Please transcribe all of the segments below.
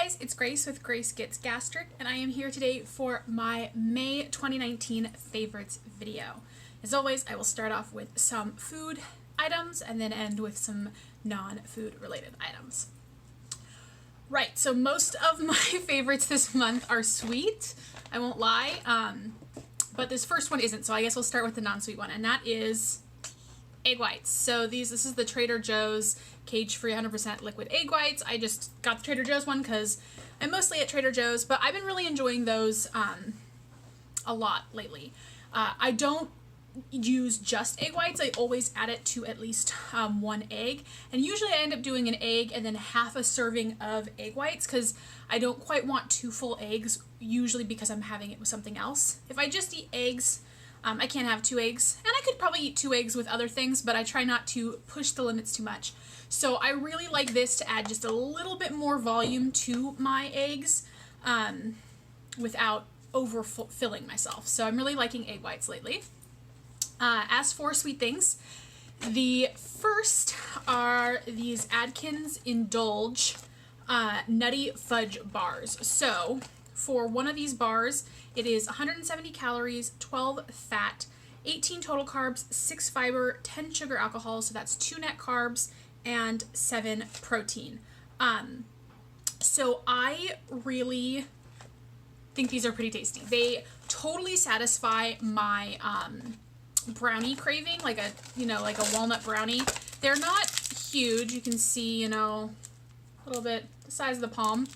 guys, it's Grace with Grace Gets Gastric, and I am here today for my May 2019 favorites video. As always, I will start off with some food items and then end with some non-food related items. Right, so most of my favorites this month are sweet, I won't lie, but this first one isn't, so I guess we'll start with the non-sweet one, and that is egg whites. So this is the Trader Joe's cage-free 100% liquid egg whites. I just got the Trader Joe's one because I'm mostly at Trader Joe's, but I've been really enjoying those a lot lately. I don't use just egg whites. I always add it to at least one egg, and usually I end up doing an egg and then half a serving of egg whites because I don't quite want 2 full eggs, usually because I'm having it with something else. If I just eat eggs, I can't have 2 eggs, and I could probably eat 2 eggs with other things, but I try not to push the limits too much. So I really like this to add just a little bit more volume to my eggs without overfilling myself. So I'm really liking egg whites lately. As for sweet things, the first are these Atkins Indulge Nutty Fudge Bars. So for one of these bars, it is 170 calories, 12 fat, 18 total carbs, 6 fiber, 10 sugar alcohol, so that's 2 net carbs, and 7 protein. So I really think these are pretty tasty. They totally satisfy my brownie craving, like a walnut brownie. They're not huge. You can see, a little bit the size of the palm.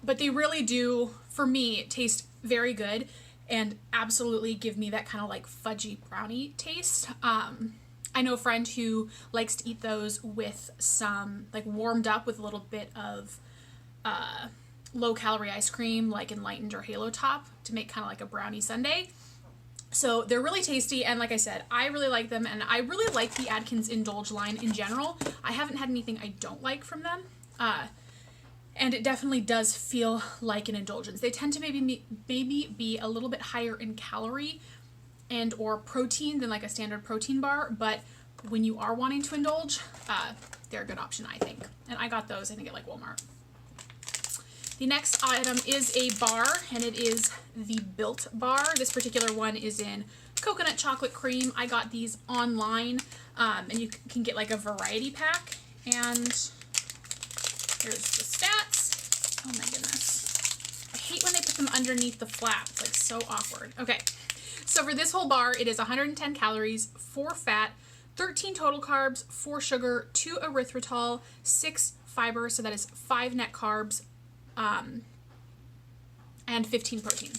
But they really do, for me, taste very good and absolutely give me that kind of like fudgy brownie taste. I know a friend who likes to eat those with some, like warmed up with a little bit of low-calorie ice cream, like Enlightened or Halo Top, to make kind of like a brownie sundae. So they're really tasty, and like I said, I really like them, and I really like the Atkins Indulge line in general. I haven't had anything I don't like from them. And it definitely does feel like an indulgence. They tend to maybe be a little bit higher in calorie and or protein than like a standard protein bar, but when you are wanting to indulge, they're a good option, I think. And I got those, I think, at like Walmart. The next item is a bar, and it is the Built Bar. This particular one is in coconut chocolate cream. I got these online, and you can get like a variety pack, and here's the stats. Oh my goodness. I hate when they put them underneath the flap. It's like so awkward. Okay, so for this whole bar, it is 110 calories, 4 fat, 13 total carbs, 4 sugar, 2 erythritol, 6 fiber, so that is 5 net carbs, and 15 protein.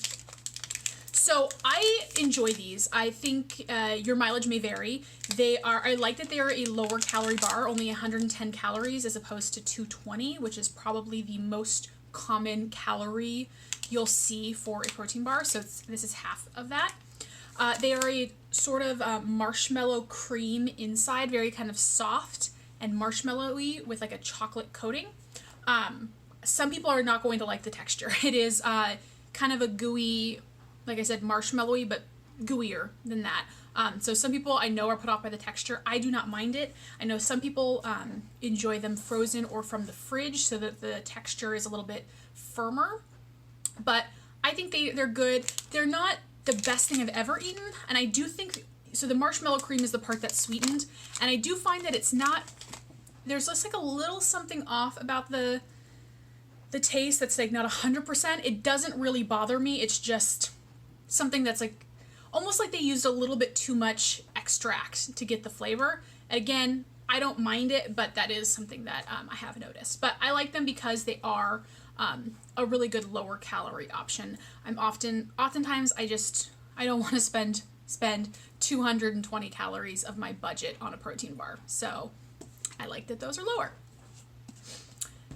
So I enjoy these. I think your mileage may vary. I like that they are a lower calorie bar, only 110 calories as opposed to 220, which is probably the most common calorie you'll see for a protein bar. So this is half of that. They are a sort of marshmallow cream inside, very kind of soft and marshmallowy with like a chocolate coating. Some people are not going to like the texture. It is kind of a gooey, like I said, marshmallowy, but gooier than that. So some people I know are put off by the texture. I do not mind it. I know some people enjoy them frozen or from the fridge so that the texture is a little bit firmer. But I think they're good. They're not the best thing I've ever eaten. And I do think, so the marshmallow cream is the part that's sweetened. And I do find that it's not, there's just like a little something off about the taste that's like not 100%. It doesn't really bother me. It's just something that's like almost like they used a little bit too much extract to get the flavor. Again, I don't mind it, but that is something that I have noticed. But I like them because they are a really good lower calorie option. Oftentimes I don't want to spend 220 calories of my budget on a protein bar. So I like that those are lower.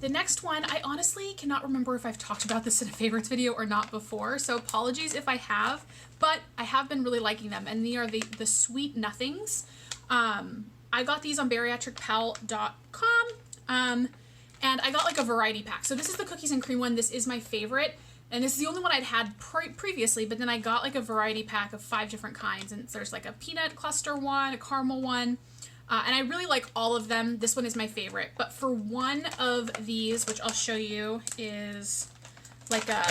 The next one, I honestly cannot remember if I've talked about this in a favorites video or not before, so apologies if I have, but I have been really liking them, and they are the Sweet Nothings. I got these on bariatricpal.com, and I got like a variety pack. So this is the cookies and cream one. This is my favorite, and this is the only one I'd had previously, but then I got like a variety pack of 5 different kinds, and there's like a peanut cluster one, a caramel one, And I really like all of them. This one is my favorite. But for one of these, which I'll show you, is like a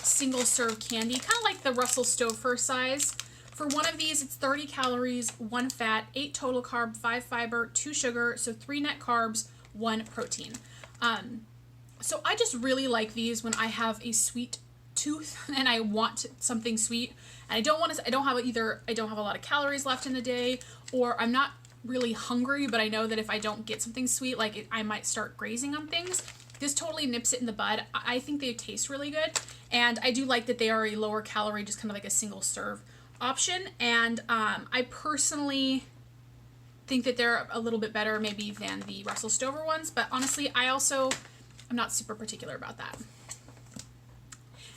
single serve candy, kind of like the Russell Stover size. For one of these, it's 30 calories, 1 fat, 8 total carb, 5 fiber, 2 sugar, so 3 net carbs, 1 protein. So I just really like these when I have a sweet tooth and I want something sweet. And I don't have a lot of calories left in the day, or I'm not really hungry, but I know that if I don't get something sweet, like I might start grazing on things. This totally nips it in the bud. I think they taste really good. And I do like that they are a lower calorie, just kind of like a single serve option. And I personally think that they're a little bit better maybe than the Russell Stover ones, but honestly, I'm not super particular about that.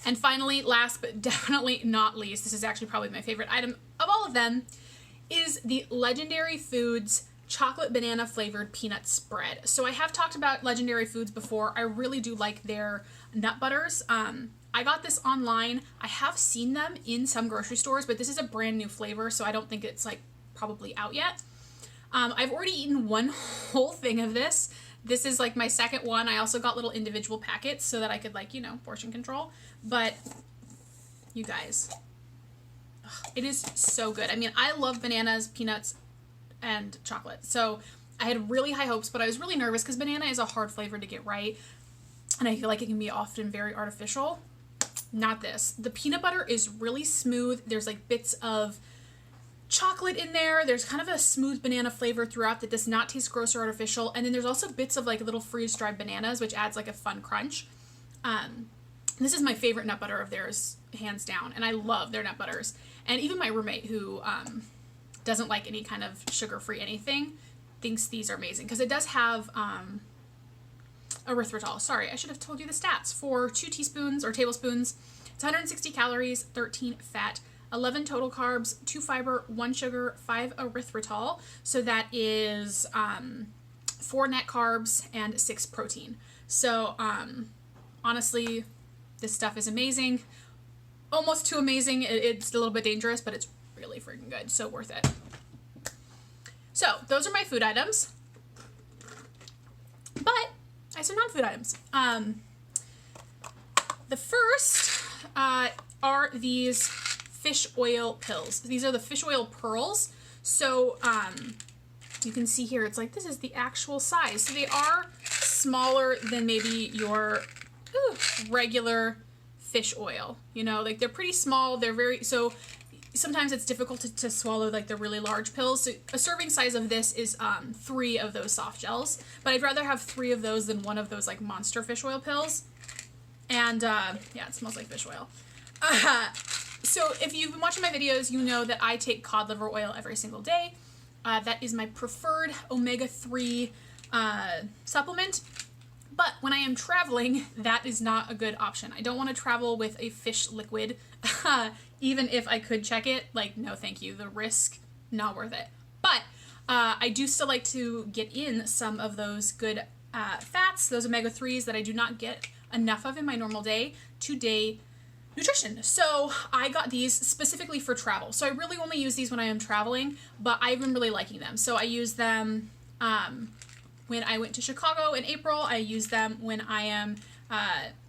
And finally, last but definitely not least, this is actually probably my favorite item of all of them, is the Legendary Foods chocolate banana flavored peanut spread. So I have talked about Legendary Foods before. I really do like their nut butters. I got this online. I have seen them in some grocery stores, but this is a brand new flavor, so I don't think it's like probably out yet. I've already eaten one whole thing of this. This is like my second one. I also got little individual packets so that I could, like, you know, portion control. But you guys, it is so good. I mean, I love bananas, peanuts, and chocolate. So I had really high hopes, but I was really nervous because banana is a hard flavor to get right. And I feel like it can be often very artificial. Not this. The peanut butter is really smooth. There's like bits of chocolate in there. There's kind of a smooth banana flavor throughout that does not taste gross or artificial. And then there's also bits of like little freeze-dried bananas, which adds like a fun crunch. This is my favorite nut butter of theirs, hands down. And I love their nut butters. And even my roommate, who doesn't like any kind of sugar-free anything, thinks these are amazing. Because it does have erythritol. Sorry, I should have told you the stats. For 2 teaspoons or tablespoons, it's 160 calories, 13 fat, 11 total carbs, 2 fiber, 1 sugar, 5 erythritol. So that is 4 net carbs and 6 protein. So honestly, this stuff is amazing. Almost too amazing. It's a little bit dangerous, but it's really freaking good. So worth it. So those are my food items. But I have some non-food items. The first are these fish oil pills. These are the fish oil pearls. So you can see here, it's like, this is the actual size. So they are smaller than maybe your regular fish oil. You know, like they're pretty small. They're very, so sometimes it's difficult to swallow like the really large pills. So a serving size of this is 3 of those soft gels, but I'd rather have 3 of those than 1 of those like monster fish oil pills. And yeah, it smells like fish oil. So if you've been watching my videos, you know that I take cod liver oil every single day. That is my preferred omega-3 supplement. But when I am traveling, that is not a good option. I don't want to travel with a fish liquid, even if I could check it. Like, no thank you. The risk, not worth it. But I do still like to get in some of those good fats, those omega-3s that I do not get enough of in my normal day-to-day nutrition. So I got these specifically for travel. So I really only use these when I am traveling, but I've been really liking them. So I use them when I went to Chicago in April. I use them when I am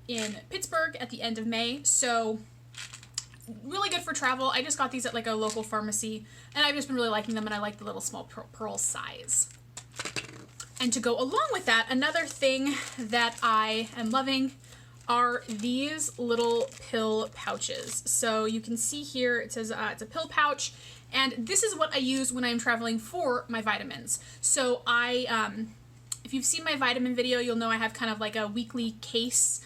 in Pittsburgh at the end of May. So really good for travel. I just got these at like a local pharmacy, and I've just been really liking them, and I like the little small pearl size. And to go along with that, another thing that I am loving are these little pill pouches. So you can see here, it says it's a pill pouch, and this is what I use when I'm traveling for my vitamins. So if you've seen my vitamin video, you'll know I have kind of like a weekly case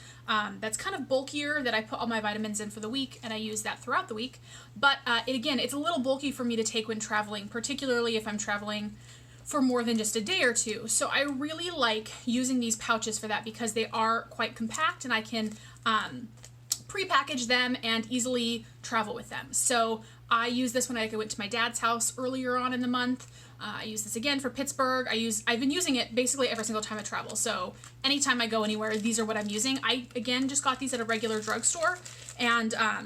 that's kind of bulkier that I put all my vitamins in for the week, and I use that throughout the week. But again, it's a little bulky for me to take when traveling, particularly if I'm traveling for more than just a day or two. So I really like using these pouches for that because they are quite compact, and I can pre-package them and easily travel with them. So I use this when I went to my dad's house earlier on in the month. I use this again for Pittsburgh. I've been using it basically every single time I travel. So anytime I go anywhere, these are what I'm using. I, again, just got these at a regular drugstore, and I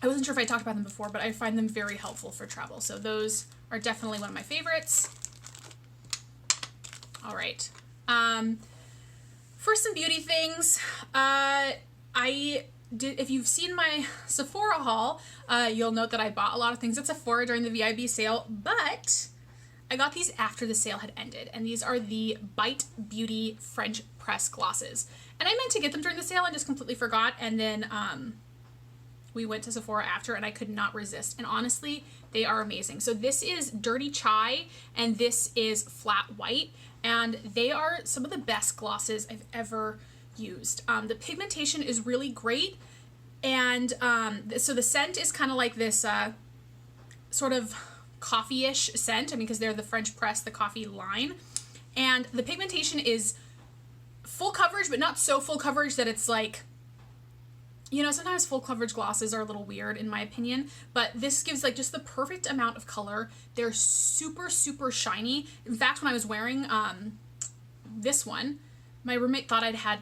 wasn't sure if I talked about them before, but I find them very helpful for travel. So those are definitely one of my favorites. All right. For some beauty things, if you've seen my Sephora haul, you'll note that I bought a lot of things at Sephora during the VIB sale, but I got these after the sale had ended, and these are the Bite Beauty French Press Glosses. And I meant to get them during the sale and just completely forgot, and then we went to Sephora after, and I could not resist. And honestly, they are amazing. So this is Dirty Chai, and this is Flat White, and they are some of the best glosses I've ever used. The pigmentation is really great, and so the scent is kind of like this sort of coffee-ish scent, because they're the French press, the coffee line, and the pigmentation is full coverage, but not so full coverage that it's like, you know, sometimes full coverage glosses are a little weird in my opinion, but this gives like just the perfect amount of color. They're super, super shiny. In fact, when I was wearing this one, my roommate thought I'd had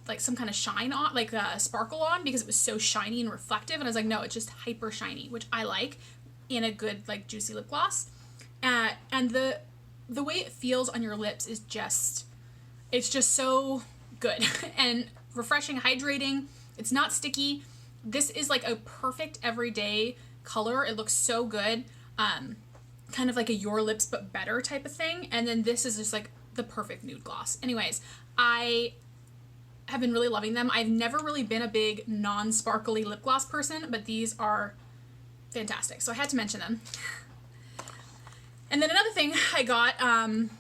like some kind of shine on, like a sparkle on, because it was so shiny and reflective, and I was like, no, it's just hyper shiny, which I like in a good like juicy lip gloss. And the way it feels on your lips is just, it's just so good and refreshing, hydrating. It's not sticky. This is like a perfect everyday color. It looks so good. Kind of like a Your Lips but better type of thing. And then this is just like the perfect nude gloss. Anyways, I have been really loving them. I've never really been a big non-sparkly lip gloss person, but these are fantastic. So I had to mention them. And then another thing I got are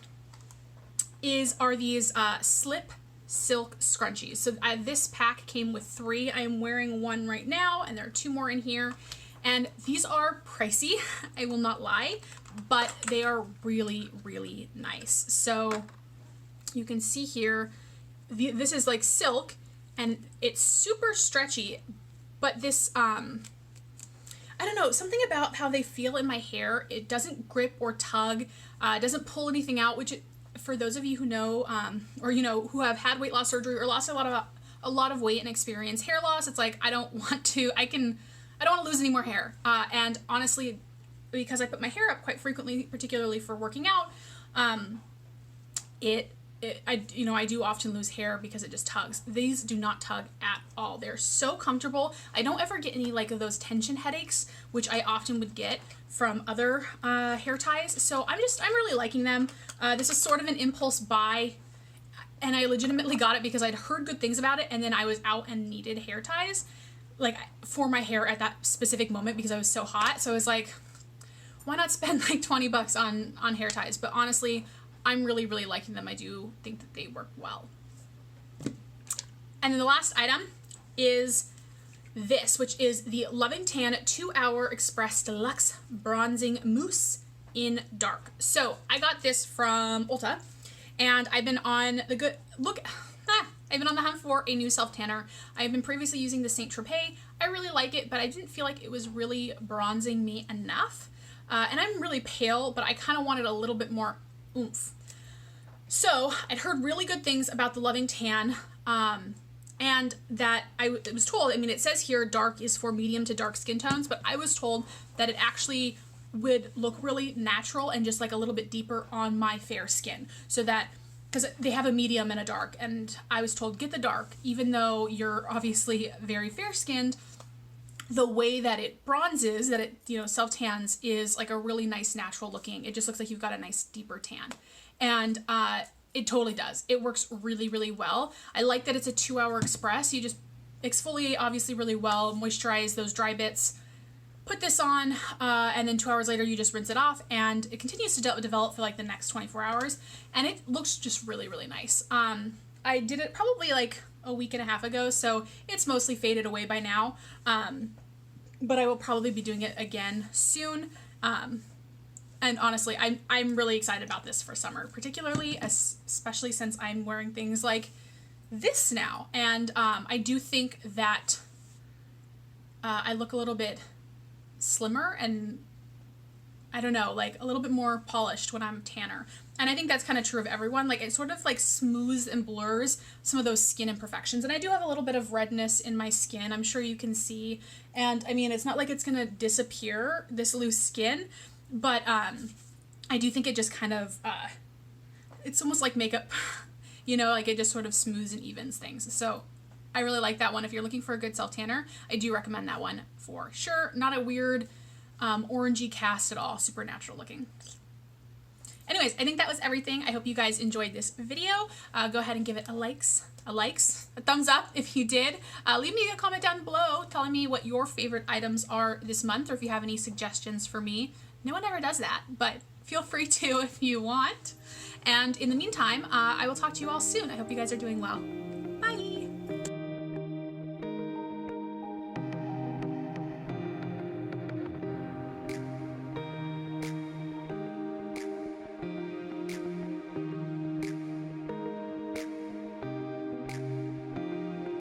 these Slip Silk Scrunchies. So this pack came with 3. I am wearing one right now, and there are 2 more in here. And these are pricey, I will not lie, but they are really, really nice. So you can see here, this is like silk, and it's super stretchy, but this, I don't know, something about how they feel in my hair. It doesn't grip or tug, it doesn't pull anything out, which for those of you who know, or you know, who have had weight loss surgery or lost a lot of weight and experience hair loss, it's like, I don't want to lose any more hair. And honestly, because I put my hair up quite frequently, particularly for working out, I do often lose hair because it just tugs. These do not tug at all. They're so comfortable. I don't ever get any like of those tension headaches, which I often would get from other hair ties. So I'm really liking them. This is sort of an impulse buy, and I legitimately got it because I'd heard good things about it, and then I was out and needed hair ties, like for my hair at that specific moment because I was so hot. So I was like, why not spend like $20 on hair ties? But honestly, I'm really, really liking them. I do think that they work well. And then the last item is this, which is the Loving Tan 2-Hour Express Deluxe Bronzing Mousse in Dark. So I got this from Ulta, and I've been on I've been on the hunt for a new self-tanner. I've been previously using the Saint Tropez. I really like it, but I didn't feel like it was really bronzing me enough. And I'm really pale, but I kind of wanted a little bit more oomph. So I'd heard really good things about the Loving Tan, and that I was told, I mean, it says here dark is for medium to dark skin tones, but I was told that it actually would look really natural and just like a little bit deeper on my fair skin. So that, because they have a medium and a dark, and I was told get the dark, even though you're obviously very fair skinned, the way that it bronzes, that it, you know, self-tans, is like a really nice natural looking, it just looks like you've got a nice deeper tan. And it totally does. It works really, really well. I like that it's a 2-hour express. You just exfoliate obviously really well, moisturize those dry bits, put this on, and then 2 hours later you just rinse it off, and it continues to develop for like the next 24 hours, and it looks just really, really nice. I did it probably like a week and a half ago, so it's mostly faded away by now, but I will probably be doing it again soon. And honestly, I'm really excited about this for summer, particularly, especially since I'm wearing things like this now. And I do think that I look a little bit slimmer and, I don't know, like a little bit more polished when I'm tanner. And I think that's kind of true of everyone. Like, it sort of like smooths and blurs some of those skin imperfections. And I do have a little bit of redness in my skin, I'm sure you can see. And I mean, it's not like it's going to disappear, this loose skin. But I do think it just kind of, it's almost like makeup, you know, like it just sort of smooths and evens things. So I really like that one. If you're looking for a good self-tanner, I do recommend that one for sure. Not a weird orangey cast at all. Super natural looking. Anyways, I think that was everything. I hope you guys enjoyed this video. Go ahead and give it a thumbs up if you did. Leave me a comment down below telling me what your favorite items are this month, or if you have any suggestions for me. No one ever does that, but feel free to if you want. And in the meantime, I will talk to you all soon. I hope you guys are doing well.